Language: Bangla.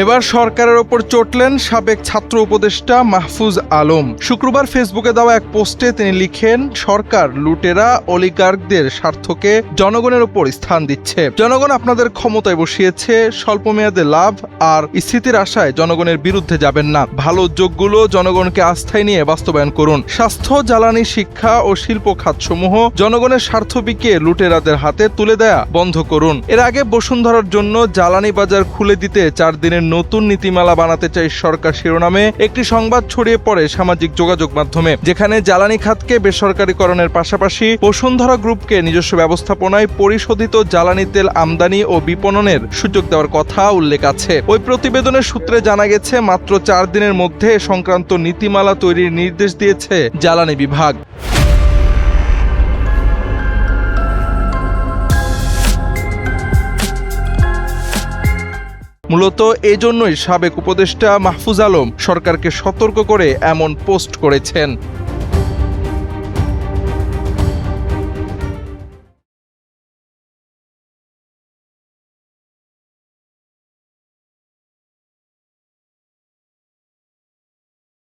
এবার সরকারের ওপর চটলেন সাবেক ছাত্র উপদেষ্টা মাহফুজ আলম। শুক্রবার ফেসবুকে দেওয়া এক পোস্টে তিনি লিখেন, সরকার লুটেরা অলিগার্কদের স্বার্থকে জনগণের ওপর স্থান দিচ্ছে। জনগণ আপনাদের ক্ষমতায় বসিয়েছে, স্বল্পমেয়াদে লাভ আর স্থিতির আশায় জনগণের বিরুদ্ধে যাবেন না। ভালো উদ্যোগগুলো জনগণকে আস্থায় নিয়ে বাস্তবায়ন করুন। স্বাস্থ্য, জ্বালানি, শিক্ষা ও শিল্প খাতসমূহ জনগণের স্বার্থ বিকিয়ে লুটেরাদের হাতে তুলে দেয়া বন্ধ করুন। এর আগে বসুন্ধরার জন্য জ্বালানি বাজার খুলে দিতে 4 দিনের নতুন নীতিমালা বানাতে চাই সরকার শিরোনামে একটি সংবাদ ছড়িয়ে পড়ে সামাজিক যোগাযোগ মাধ্যমে, যেখানে জ্বালানি খাতকে বেসরকারীকরণের পাশাপাশি বসুন্ধরা গ্রুপকে নিজস্ব ব্যবস্থাপনায় পরিশোধিত জ্বালানি তেল আমদানি ও বিপণনের সুযোগ দেওয়ার কথা উল্লেখ আছে। ওই প্রতিবেদনের সূত্রে জানা গেছে, মাত্র 4 দিনের মধ্যে সংক্রান্ত নীতিমালা তৈরির নির্দেশ দিয়েছে জ্বালানি বিভাগ। মূলত এজন্যই সাবেক উপদেষ্টা মাহফুজ আলম সরকারকে সতর্ক করে এমন পোস্ট করেছেন।